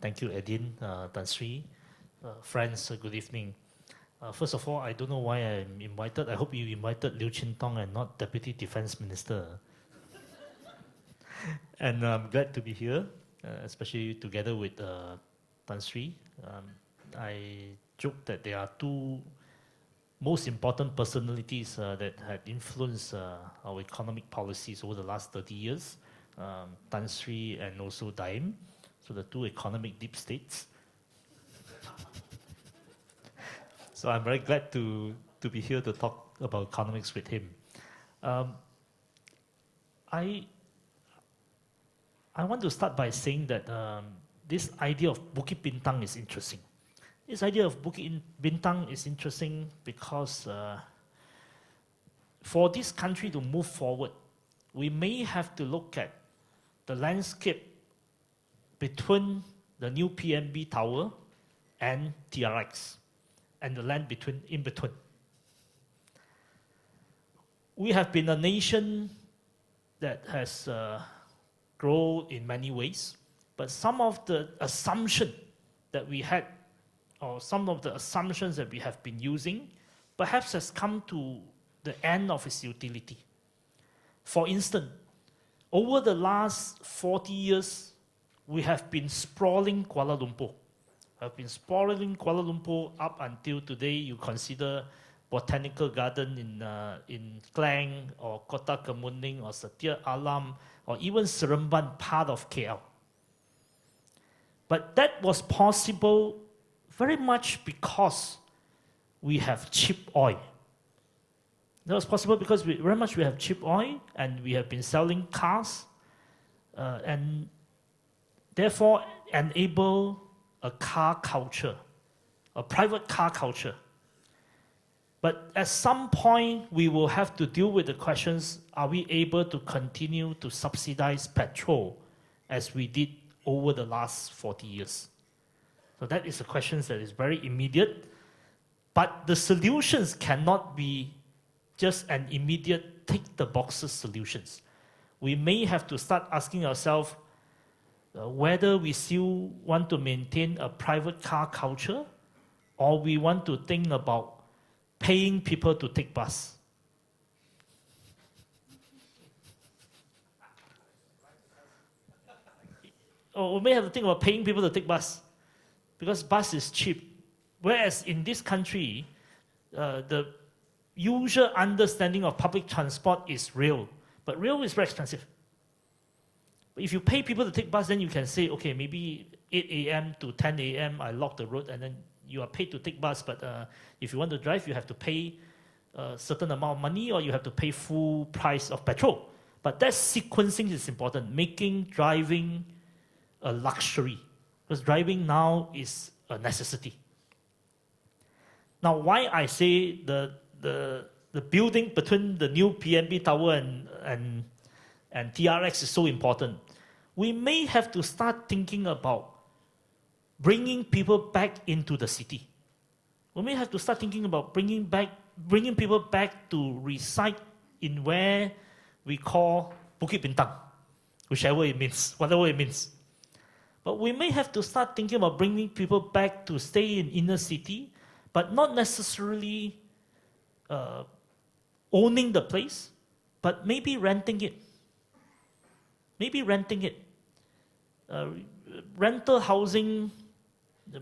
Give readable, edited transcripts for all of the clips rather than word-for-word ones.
Thank you, Edin, Tan Sri. Friends, good evening. First of all, I don't know why I'm invited. I hope you invited Liew Chin Tong and not Deputy Defense Minister. And I'm glad to be here, especially together with Tan Sri. I joke that there are two most important personalities that had influenced our economic policies over the last 30 years, Tan Sri and also Daim, so the two economic deep states. So I'm very glad to be here to talk about economics with him. I want to start by saying that this idea of Bukit Bintang is interesting. This idea of Bukit Bintang is interesting because for this country to move forward, we may have to look at the landscape between the new PNB tower and TRX, and the land in between. We have been a nation that has grown in many ways, but some of the assumption that we had, or some of the assumptions that we have been using, perhaps has come to the end of its utility. For instance, over the last 40 years, we have been sprawling Kuala Lumpur. Have been sprawling Kuala Lumpur up until today. You consider Botanical Garden in Klang, or Kota Kemuning, or Setia Alam, or even Seremban, part of KL. But that was possible very much because we have cheap oil. That was possible because we have cheap oil, and we have been selling cars, and therefore enable a car culture, a private car culture. But at some point, we will have to deal with the questions, are we able to continue to subsidize petrol as we did over the last 40 years? So that is a question that is very immediate, but the solutions cannot be just an immediate tick-the-boxes solutions. We may have to start asking ourselves whether we still want to maintain a private car culture, or we want to think about paying people to take bus. Or we may have to think about paying people to take bus, because bus is cheap. Whereas in this country, the usual understanding of public transport is rail, but rail is very expensive. But if you pay people to take bus, then you can say, okay, maybe 8 a.m. to 10 a.m. I lock the road, and then you are paid to take bus, but if you want to drive, you have to pay a certain amount of money, or you have to pay full price of petrol. But that sequencing is important, making driving a luxury, because driving now is a necessity. Now, why I say the building between the new PNB tower and TRX is so important, we may have to start thinking about bringing people back into the city. We may have to start thinking about bringing people back to reside in where we call Bukit Bintang, whichever it means, whatever it means. But we may have to start thinking about bringing people back to stay in inner city, but not necessarily owning the place, but maybe renting it. Rental housing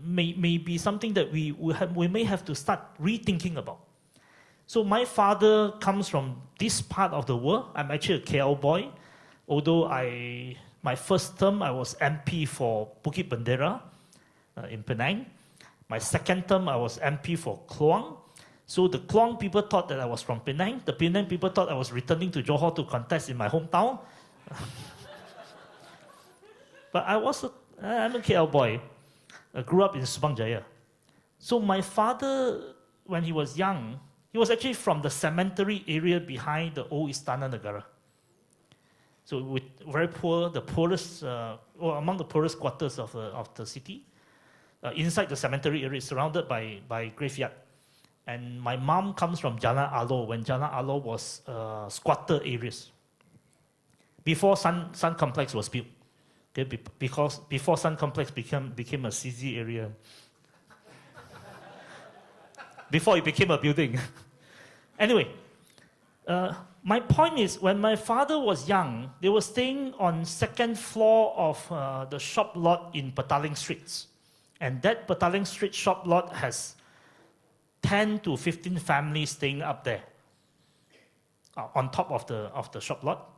may be something that we may have to start rethinking about. So my father comes from this part of the world. I'm actually a KL boy, although my first term I was MP for Bukit Bendera in Penang. My second term I was MP for Kluang. So the Kluang people thought that I was from Penang. The Penang people thought I was returning to Johor to contest in my hometown. But I'm a KL boy. I grew up in Subang Jaya. So my father, when he was young, he was actually from the cemetery area behind the old Istana Negara. So with very poor, the poorest, or among the poorest quarters of the city. Inside the cemetery area, surrounded by graveyard. And my mom comes from Jalan Alo, when Jalan Alo was squatter areas. Before Sun Complex was built. Okay, because before Sun Complex became a CZ area. Before it became a building. Anyway, my point is, when my father was young, they were staying on second floor of the shop lot in Petaling Streets. And that Petaling Street shop lot has 10 to 15 families staying up there, on top of the shop lot.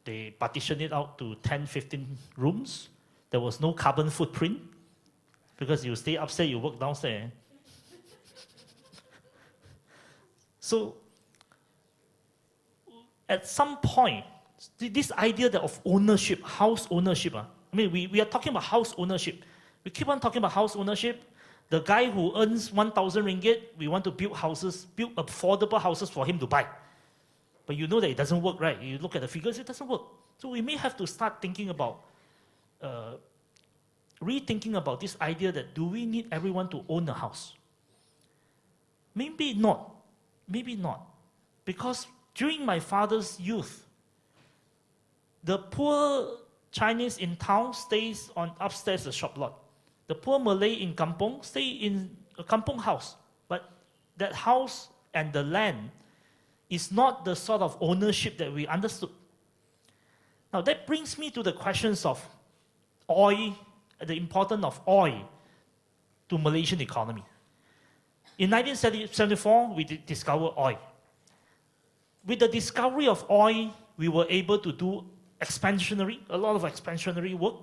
They partitioned it out to 10, 15 rooms. There was no carbon footprint, because you stay upstairs, you work downstairs. So, at some point, this idea of ownership, house ownership, I mean, we are talking about house ownership. We keep on talking about house ownership. The guy who earns 1,000 ringgit, we want to build affordable houses for him to buy. But you know that it doesn't work, right? You look at the figures, it doesn't work. So we may have to start thinking about, rethinking about this idea that, do we need everyone to own a house? Maybe not. Maybe not. Because during my father's youth, the poor Chinese in town stays on upstairs the shop lot. The poor Malay in kampong stay in a kampong house. But that house and the land is not the sort of ownership that we understood. Now that brings me to the questions of oil, the importance of oil to Malaysian economy. In 1974, we discovered oil. With the discovery of oil, we were able to do a lot of expansionary work,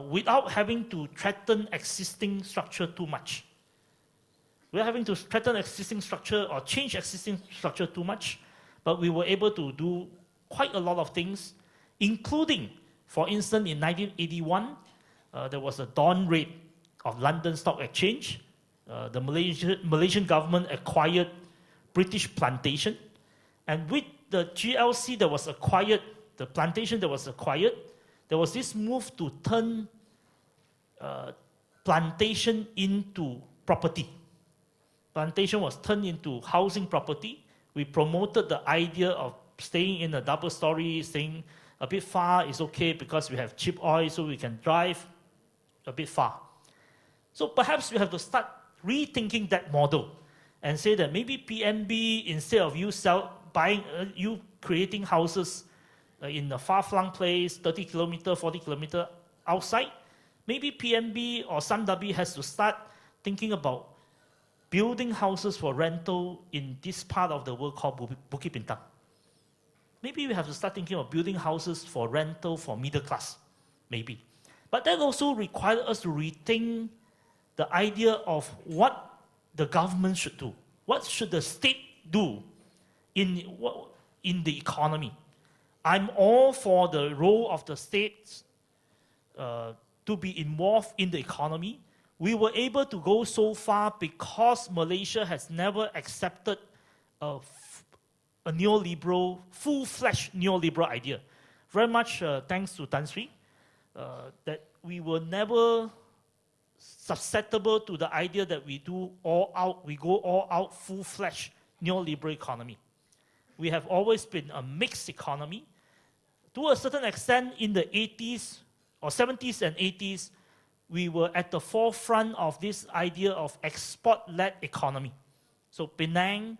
without having to threaten existing structure too much. We're having to threaten existing structure or change existing structure too much, but we were able to do quite a lot of things, including, for instance, in 1981, there was a dawn raid of London Stock Exchange. The Malaysian government acquired British plantation, and with the GLC that was acquired, the plantation that was acquired, there was this move to turn plantation into property. Plantation was turned into housing property. We promoted the idea of staying in a double story, staying a bit far is okay because we have cheap oil, so we can drive a bit far. So perhaps we have to start rethinking that model and say that maybe PMB, instead of you creating houses in a far-flung place, 30 kilometer, 40 kilometer outside, maybe PMB or Sundabi has to start thinking about building houses for rental in this part of the world called Bukit Bintang. Maybe we have to start thinking of building houses for rental for middle class, maybe. But that also requires us to rethink the idea of what the government should do. What should the state do in the economy? I'm all for the role of the states to be involved in the economy. We were able to go so far because Malaysia has never accepted a neoliberal, full-fledged neoliberal idea. Very much thanks to Tan Sri, that we were never susceptible to the idea that we go all out, full-fledged neoliberal economy. We have always been a mixed economy. To a certain extent, in the 80s or 70s and 80s, we were at the forefront of this idea of export-led economy. So Penang,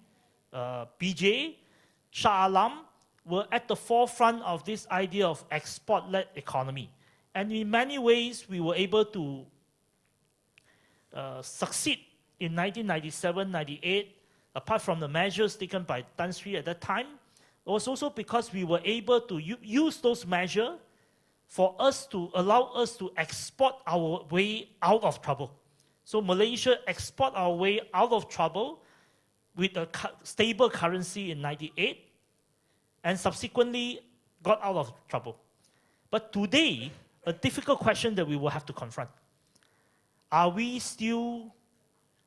PJ, Shah Alam were at the forefront of this idea of export-led economy. And in many ways, we were able to succeed in 1997, 98, apart from the measures taken by Tan Sri at that time. It was also because we were able to use those measures for us to allow us to export our way out of trouble. So Malaysia export our way out of trouble with a stable currency in 98 and subsequently got out of trouble. But today, a difficult question that we will have to confront. Are we still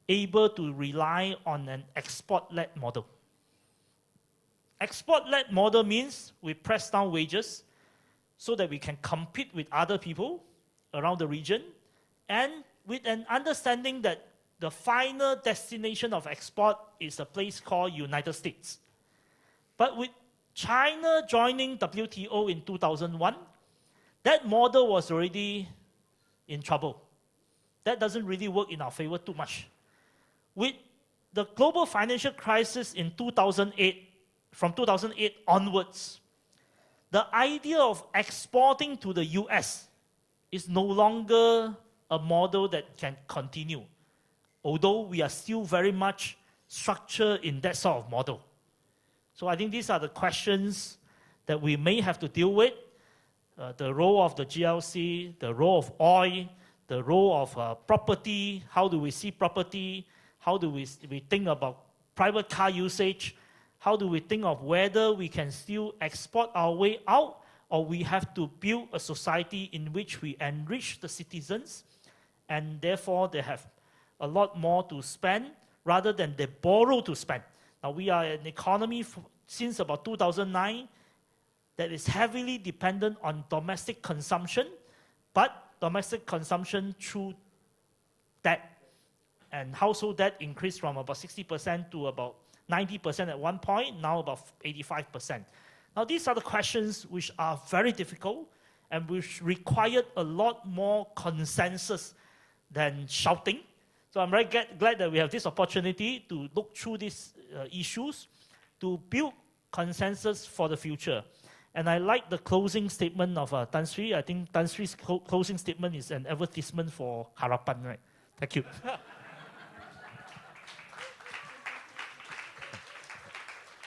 able to rely on an export-led model? Export-led model means we press down wages so that we can compete with other people around the region, and with an understanding that the final destination of export is a place called United States. But with China joining WTO in 2001, that model was already in trouble. That doesn't really work in our favor too much. With the global financial crisis in 2008, from 2008 onwards, the idea of exporting to the US is no longer a model that can continue, although we are still very much structured in that sort of model. So I think these are the questions that we may have to deal with. The role of the GLC, the role of oil, the role of property, how do we see property, how do we think about private car usage, how do we think of whether we can still export our way out, or we have to build a society in which we enrich the citizens, and therefore they have a lot more to spend rather than they borrow to spend. Now we are an economy since about 2009 that is heavily dependent on domestic consumption, but domestic consumption through debt. And household debt increased from about 60% to about 90% at one point, now about 85%. Now these are the questions which are very difficult and which required a lot more consensus than shouting. So I'm very glad that we have this opportunity to look through these issues, to build consensus for the future. And I like the closing statement of Tan Sri. I think Tan Sri's closing statement is an advertisement for Harapan, right? Thank you.